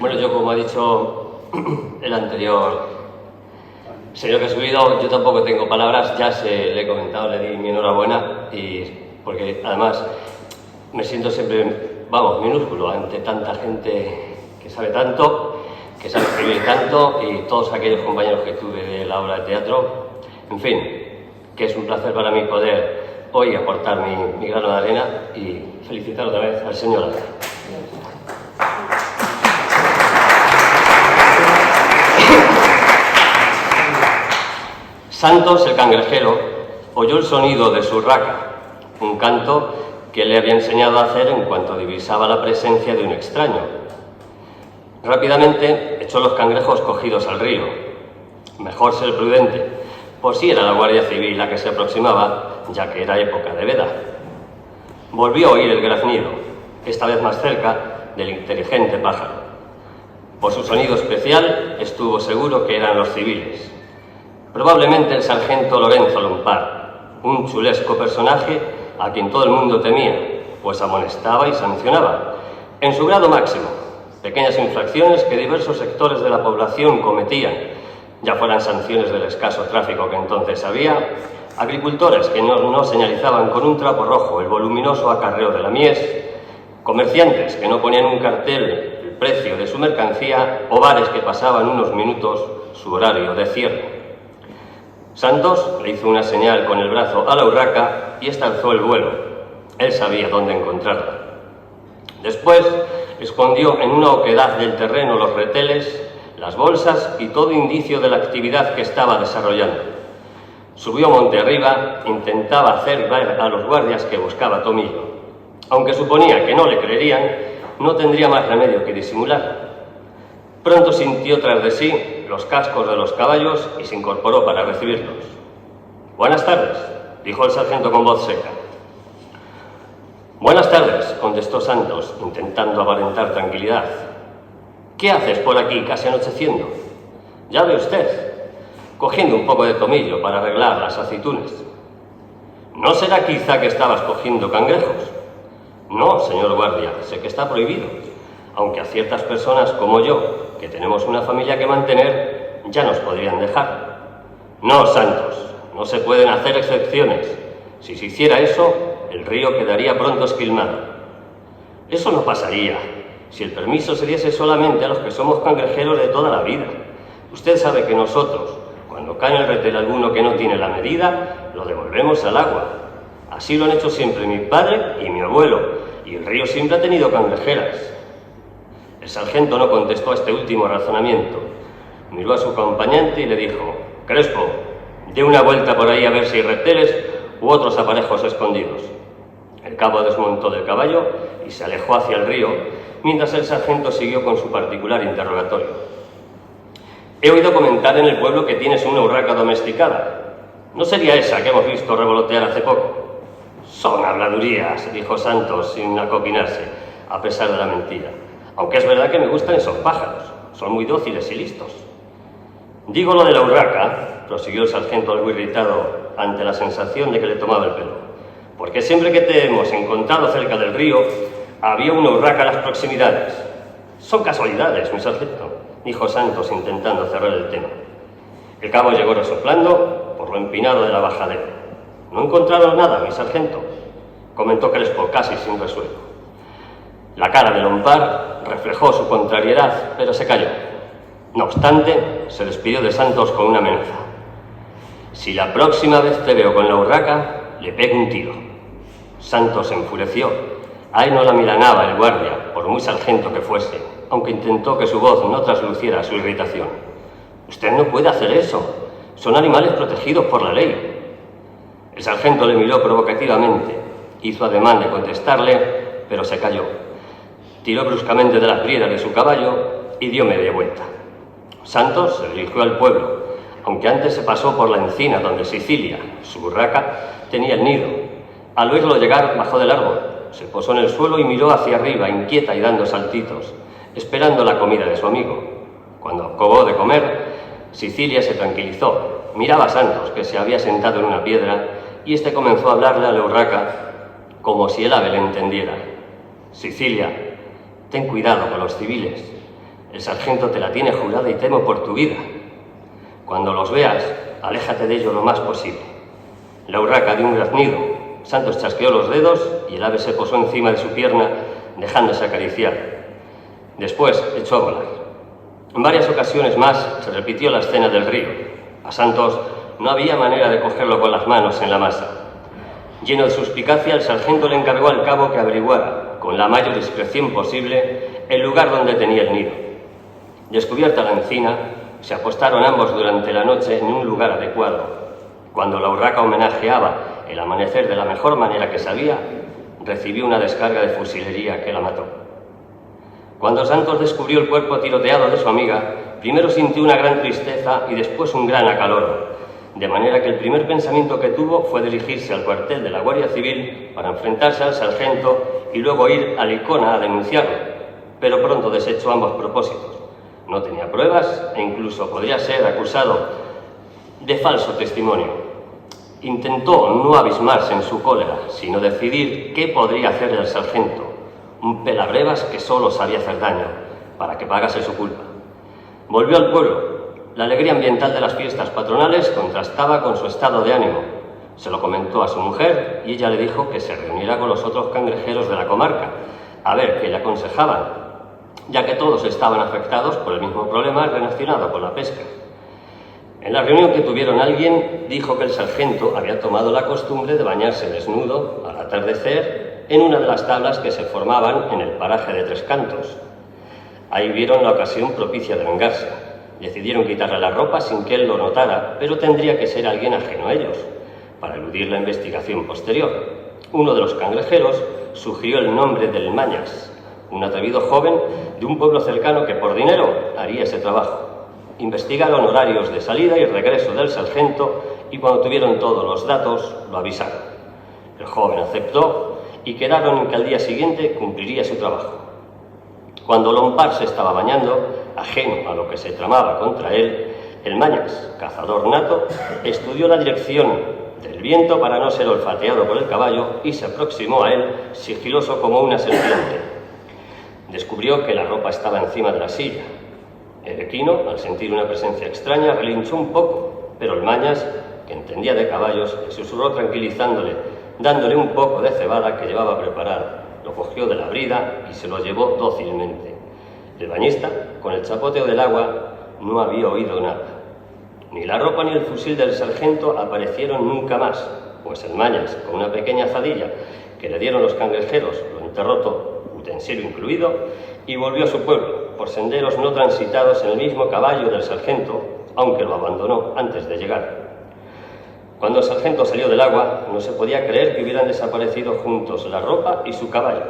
Bueno, yo como ha dicho el anterior señor que ha subido, yo tampoco tengo palabras, ya le he comentado, le di mi enhorabuena, porque además me siento siempre, minúsculo ante tanta gente que sabe tanto, que sabe escribir tanto, y todos aquellos compañeros que tuve de la obra de teatro. En fin, que es un placer para mí poder hoy aportar mi grano de arena y felicitar otra vez al señor Alcalde. Santos, el cangrejero, oyó el sonido de su urraca, un canto que le había enseñado a hacer en cuanto divisaba la presencia de un extraño. Rápidamente echó los cangrejos cogidos al río. Mejor ser prudente, por si era la Guardia Civil la que se aproximaba, ya que era época de veda. Volvió a oír el graznido, esta vez más cerca del inteligente pájaro. Por su sonido especial estuvo seguro que eran los civiles. Probablemente el sargento Lorenzo Lompar, un chulesco personaje a quien todo el mundo temía, pues amonestaba y sancionaba, en su grado máximo, pequeñas infracciones que diversos sectores de la población cometían, ya fueran sanciones del escaso tráfico que entonces había, agricultores que no señalizaban con un trapo rojo el voluminoso acarreo de la mies, comerciantes que no ponían un cartel el precio de su mercancía o bares que pasaban unos minutos su horario de cierre. Santos le hizo una señal con el brazo a la urraca y ésta alzó el vuelo. Él sabía dónde encontrarla. Después escondió en una oquedad del terreno los reteles, las bolsas y todo indicio de la actividad que estaba desarrollando. Subió monte arriba, intentaba hacer ver a los guardias que buscaba Tomillo. Aunque suponía que no le creerían, no tendría más remedio que disimular. Pronto sintió tras de sí los cascos de los caballos y se incorporó para recibirlos. «Buenas tardes», dijo el sargento con voz seca. «Buenas tardes», contestó Santos, intentando aparentar tranquilidad. «¿Qué haces por aquí casi anocheciendo?» «Ya ve usted, cogiendo un poco de tomillo para arreglar las aceitunas». «¿No será quizá que estabas cogiendo cangrejos?» «No, señor guardia, sé que está prohibido, aunque a ciertas personas como yo, que tenemos una familia que mantener, ya nos podrían dejar». «No, Santos, no se pueden hacer excepciones. Si se hiciera eso, el río quedaría pronto esquilmado». «Eso no pasaría, si el permiso se diese solamente a los que somos cangrejeros de toda la vida. Usted sabe que nosotros, cuando cae en el retel alguno que no tiene la medida, lo devolvemos al agua. Así lo han hecho siempre mi padre y mi abuelo, y el río siempre ha tenido cangrejeras». El sargento no contestó a este último razonamiento. Miró a su acompañante y le dijo: «Crespo, dé una vuelta por ahí a ver si hay reteles u otros aparejos escondidos». El cabo desmontó del caballo y se alejó hacia el río, mientras el sargento siguió con su particular interrogatorio. «He oído comentar en el pueblo que tienes una urraca domesticada. ¿No sería esa que hemos visto revolotear hace poco?» «Son habladurías», dijo Santos sin acoquinarse, a pesar de la mentira. «Aunque es verdad que me gustan esos pájaros, son muy dóciles y listos». «Digo lo de la urraca», prosiguió el sargento algo irritado ante la sensación de que le tomaba el pelo, «porque siempre que te hemos encontrado cerca del río, había una urraca en las proximidades». «Son casualidades, mi sargento», dijo Santos intentando cerrar el tema. El cabo llegó resoplando por lo empinado de la bajadera. «¿No encontraron nada, mi sargento?», comentó Crespo casi sin resuello. La cara de Lompar reflejó su contrariedad, pero se calló. No obstante, se despidió de Santos con una amenaza: «Si la próxima vez te veo con la urraca, le pego un tiro». Santos se enfureció. A él no la milanaba el guardia, por muy sargento que fuese, aunque intentó que su voz no trasluciera su irritación. «Usted no puede hacer eso. Son animales protegidos por la ley». El sargento le miró provocativamente. Hizo ademán de contestarle, pero se calló. Tiró bruscamente de las riendas de su caballo y dio media vuelta. Santos se dirigió al pueblo, aunque antes se pasó por la encina donde Sicilia, su urraca, tenía el nido. Al oírlo llegar, bajó del árbol, se posó en el suelo y miró hacia arriba, inquieta y dando saltitos, esperando la comida de su amigo. Cuando acabó de comer, Sicilia se tranquilizó. Miraba a Santos, que se había sentado en una piedra, y este comenzó a hablarle a la urraca como si el ave le entendiera. «Sicilia, ten cuidado con los civiles. El sargento te la tiene jurada y temo por tu vida. Cuando los veas, aléjate de ellos lo más posible. La urraca dio un graznido, Santos chasqueó los dedos y el ave se posó encima de su pierna, dejándose acariciar. Después echó a volar. En varias ocasiones más se repitió la escena del río. A Santos no había manera de cogerlo con las manos en la masa. Lleno de suspicacia, el sargento le encargó al cabo que averiguara, con la mayor discreción posible, el lugar donde tenía el nido. Descubierta la encina, se apostaron ambos durante la noche en un lugar adecuado. Cuando la urraca homenajeaba el amanecer de la mejor manera que sabía, recibió una descarga de fusilería que la mató. Cuando Santos descubrió el cuerpo tiroteado de su amiga, primero sintió una gran tristeza y después un gran acaloro, de manera que el primer pensamiento que tuvo fue dirigirse al cuartel de la Guardia Civil para enfrentarse al sargento y luego ir a Licona a denunciarlo, pero pronto desechó ambos propósitos. No tenía pruebas e incluso podría ser acusado de falso testimonio. Intentó no abismarse en su cólera, sino decidir qué podría hacer el sargento, un pelabrevas que solo sabía hacer daño, para que pagase su culpa. Volvió al pueblo. La alegría ambiental de las fiestas patronales contrastaba con su estado de ánimo. Se lo comentó a su mujer y ella le dijo que se reuniera con los otros cangrejeros de la comarca, a ver qué le aconsejaban, ya que todos estaban afectados por el mismo problema relacionado con la pesca. En la reunión que tuvieron, alguien dijo que el sargento había tomado la costumbre de bañarse desnudo al atardecer en una de las tablas que se formaban en el paraje de Tres Cantos. Ahí vieron la ocasión propicia de vengarse. Decidieron quitarle la ropa sin que él lo notara, pero tendría que ser alguien ajeno a ellos, para eludir la investigación posterior. Uno de los cangrejeros sugirió el nombre del Mañas, un atrevido joven de un pueblo cercano que por dinero haría ese trabajo. Investigaron horarios de salida y regreso del sargento y cuando tuvieron todos los datos lo avisaron. El joven aceptó y quedaron en que al día siguiente cumpliría su trabajo. Cuando Lompar se estaba bañando, ajeno a lo que se tramaba contra él, el Mañas, cazador nato, estudió la dirección del viento para no ser olfateado por el caballo y se aproximó a él sigiloso como una serpiente. Descubrió que la ropa estaba encima de la silla. El equino, al sentir una presencia extraña, relinchó un poco, pero el Mañas, que entendía de caballos, le susurró tranquilizándole, dándole un poco de cebada que llevaba preparada. Lo cogió de la brida y se lo llevó dócilmente. El bañista, con el chapoteo del agua, no había oído nada. Ni la ropa ni el fusil del sargento aparecieron nunca más, pues el Mañas, con una pequeña azadilla que le dieron los cangrejeros, lo enterró todo, utensilio incluido, y volvió a su pueblo, por senderos no transitados en el mismo caballo del sargento, aunque lo abandonó antes de llegar. Cuando el sargento salió del agua, no se podía creer que hubieran desaparecido juntos la ropa y su caballo.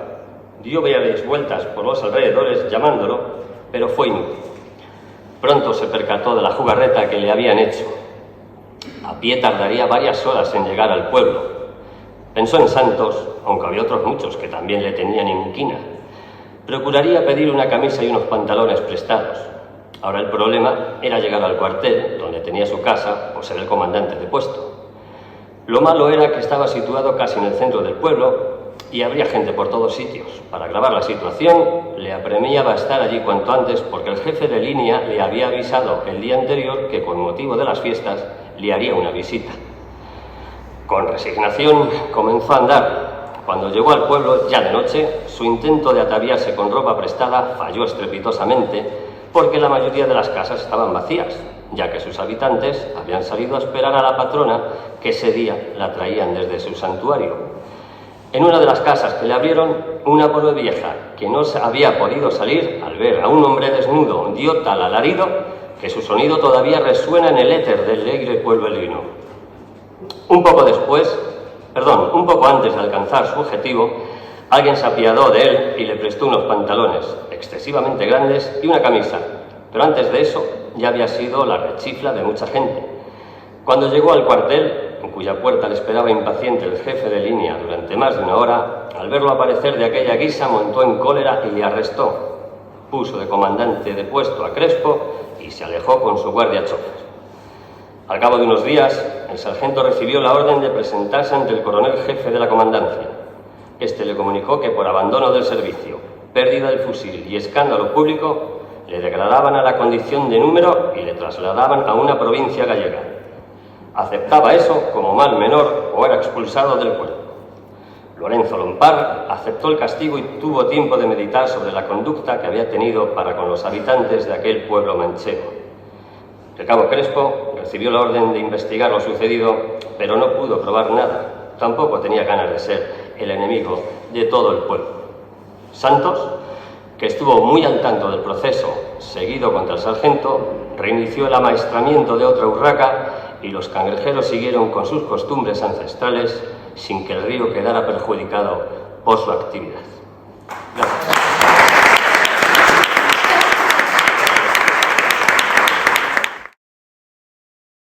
Dio varias vueltas por los alrededores llamándolo, pero fue inútil. Pronto se percató de la jugarreta que le habían hecho. A pie tardaría varias horas en llegar al pueblo. Pensó en Santos, aunque había otros muchos que también le tenían inquina. Procuraría pedir una camisa y unos pantalones prestados. Ahora el problema era llegar al cuartel, donde tenía su casa, por ser el comandante de puesto. Lo malo era que estaba situado casi en el centro del pueblo y habría gente por todos sitios. Para agravar la situación, le apremiaba estar allí cuanto antes porque el jefe de línea le había avisado el día anterior que con motivo de las fiestas le haría una visita. Con resignación comenzó a andar. Cuando llegó al pueblo, ya de noche, su intento de ataviarse con ropa prestada falló estrepitosamente porque la mayoría de las casas estaban vacías, ya que sus habitantes habían salido a esperar a la patrona que ese día la traían desde su santuario. En una de las casas que le abrieron, una pobre vieja que no había podido salir, al ver a un hombre desnudo, dio tal alarido que su sonido todavía resuena en el éter del alegre pueblo elvino. Un poco antes de alcanzar su objetivo, alguien se apiadó de él y le prestó unos pantalones excesivamente grandes y una camisa, pero antes de eso ya había sido la rechifla de mucha gente. Cuando llegó al cuartel, en cuya puerta le esperaba impaciente el jefe de línea durante más de una hora, al verlo aparecer de aquella guisa montó en cólera y le arrestó. Puso de comandante de puesto a Crespo y se alejó con su guardia chofer. Al cabo de unos días, el sargento recibió la orden de presentarse ante el coronel jefe de la comandancia. Este le comunicó que por abandono del servicio, pérdida del fusil y escándalo público, le degradaban a la condición de número y le trasladaban a una provincia gallega. Aceptaba eso como mal menor o era expulsado del pueblo. Lorenzo Lompar aceptó el castigo y tuvo tiempo de meditar sobre la conducta que había tenido para con los habitantes de aquel pueblo manchego. El cabo Crespo recibió la orden de investigar lo sucedido, pero no pudo probar nada. Tampoco tenía ganas de ser el enemigo de todo el pueblo. Santos, que estuvo muy al tanto del proceso seguido contra el sargento, reinició el amaestramiento de otra urraca y los cangrejeros siguieron con sus costumbres ancestrales sin que el río quedara perjudicado por su actividad. Gracias.